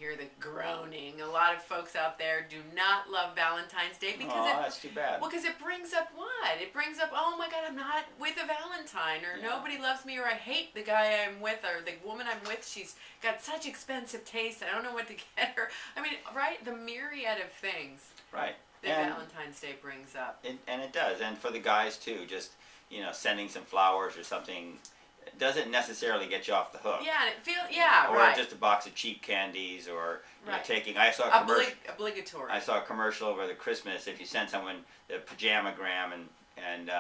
hear the groaning. A lot of folks out there do not love Valentine's Day because that's too bad. Well, because it brings up what? It brings up, oh my God, I'm not with a Valentine, or nobody loves me, or I hate the guy I'm with, or the woman I'm with, she's got such expensive taste, I don't know what to get her. I mean, right? The myriad of things Right. that Valentine's Day brings up. And it does. And for the guys too, just, sending some flowers or something doesn't necessarily get you off the hook. Yeah, and it feels, or just a box of cheap candies, or taking. I saw a commercial. Obligatory. I saw a commercial over the Christmas. If you send someone the pajamagram and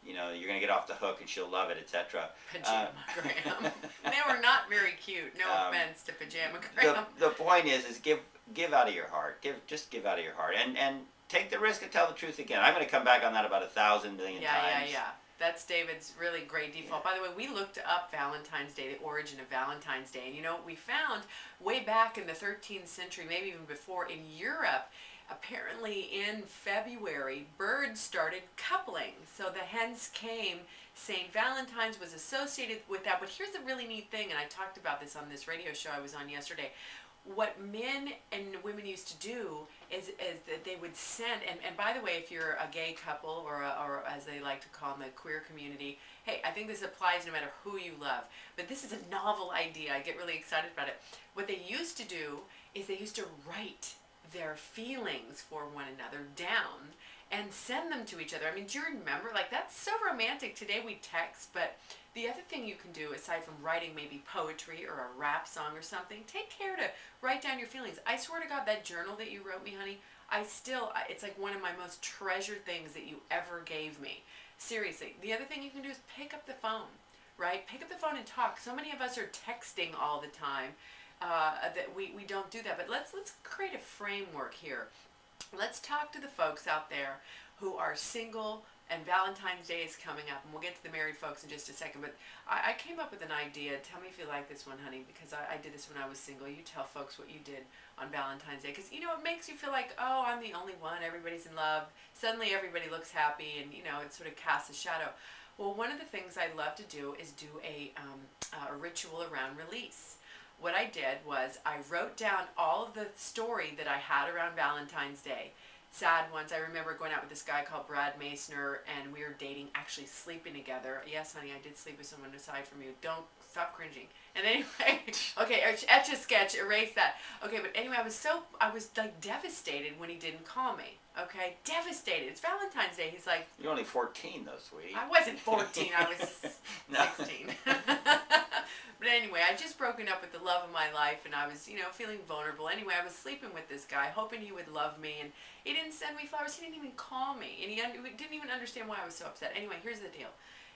you're gonna get off the hook and she'll love it, etc. Pajamagram. They were not very cute. No offense to pajamagram. The point is give out of your heart. Just give out of your heart, and take the risk and tell the truth again. I'm going to come back on that about 1,000 million times. Yeah. That's David's really great default. By the way, we looked up Valentine's Day, the origin of Valentine's Day. And we found way back in the 13th century, maybe even before, in Europe, apparently in February, birds started coupling. So the hens came. St. Valentine's was associated with that. But here's the really neat thing, and I talked about this on this radio show I was on yesterday. What men and women used to do is that they would send, and by the way, if you're a gay couple or as they like to call them, the queer community, hey, I think this applies no matter who you love. But this is a novel idea. I get really excited about it. What they used to do is they used to write their feelings for one another down and send them to each other. I mean, do you remember? Like, that's so romantic. Today we text, but the other thing you can do, aside from writing maybe poetry or a rap song or something, take care to write down your feelings. I swear to God, that journal that you wrote me, honey, it's like one of my most treasured things that you ever gave me. Seriously. The other thing you can do is pick up the phone, right? Pick up the phone and talk. So many of us are texting all the time that we don't do that. But let's create a framework here. Let's talk to the folks out there who are single, and Valentine's Day is coming up, and we'll get to the married folks in just a second. But I came up with an idea. Tell me if you like this one, honey, because I did this when I was single. You tell folks what you did on Valentine's Day, because, it makes you feel like, oh, I'm the only one. Everybody's in love. Suddenly everybody looks happy, and, it sort of casts a shadow. Well, one of the things I love to do is do a ritual around release. What I did was I wrote down all of the story that I had around Valentine's Day. Sad ones. I remember going out with this guy called Brad Masner, and we were dating, actually sleeping together. Yes, honey, I did sleep with someone aside from you. Don't stop cringing. And anyway, okay, etch a sketch, erase that. Okay, but anyway, I was like devastated when he didn't call me. Okay, devastated. It's Valentine's Day. He's like, you're only 14 though, sweetie. I wasn't 14. I was 16. But anyway, I just broken up with the love of my life, and I was, feeling vulnerable. Anyway, I was sleeping with this guy, hoping he would love me, and he didn't send me flowers. He didn't even call me, and he didn't even understand why I was so upset. Anyway, here's the deal.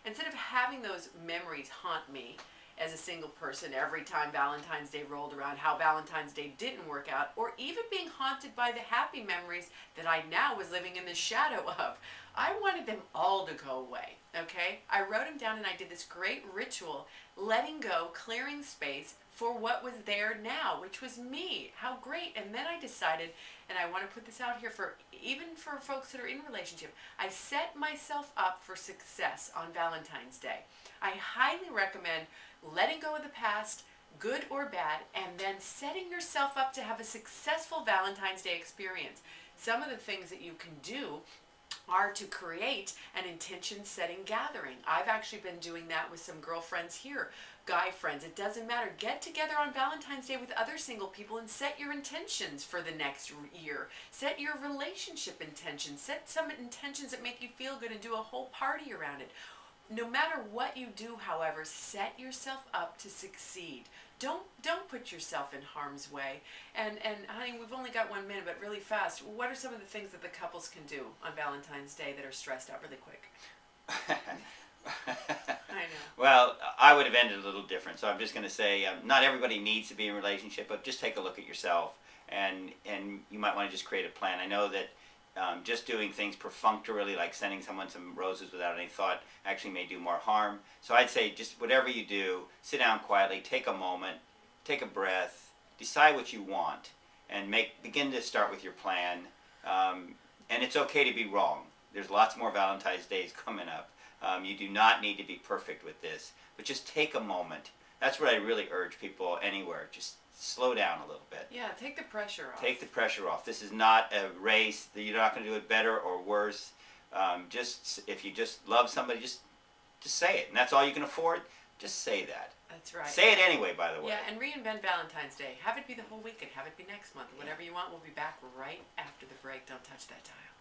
Instead of having those memories haunt me as a single person every time Valentine's Day rolled around, how Valentine's Day didn't work out, or even being haunted by the happy memories that I now was living in the shadow of, I wanted them all to go away, okay? I wrote them down, and I did this great ritual, letting go, clearing space for what was there now, which was me. How great. And then I decided, and I want to put this out here even for folks that are in relationship, I set myself up for success on Valentine's Day. I highly recommend letting go of the past, good or bad, and then setting yourself up to have a successful Valentine's Day experience. Some of the things that you can do are to create an intention-setting gathering. I've actually been doing that with some girlfriends here, guy friends. It doesn't matter. Get together on Valentine's Day with other single people and set your intentions for the next year. Set your relationship intentions. Set some intentions that make you feel good and do a whole party around it. No matter what you do, however, set yourself up to succeed. Don't put yourself in harm's way. And honey, we've only got 1 minute, but really fast, what are some of the things that the couples can do on Valentine's Day that are stressed out really quick? I know. Well, I would have ended a little different, so I'm just going to say not everybody needs to be in a relationship, but just take a look at yourself, and you might want to just create a plan. I know that just doing things perfunctorily, like sending someone some roses without any thought, actually may do more harm. So I'd say just whatever you do, sit down quietly, take a moment, take a breath, decide what you want, and begin to start with your plan. And it's okay to be wrong. There's lots more Valentine's Days coming up. You do not need to be perfect with this, but just take a moment. That's what I really urge people anywhere. Just slow down a little bit. Yeah, take the pressure off. Take the pressure off. This is not a race. You're not going to do it better or worse. Just if you just love somebody, just say it, and that's all you can afford. Just say that. That's right. Say it anyway, by the way. Yeah, and reinvent Valentine's Day. Have it be the whole weekend. Have it be next month. Whatever you want. We'll be back right after the break. Don't touch that dial.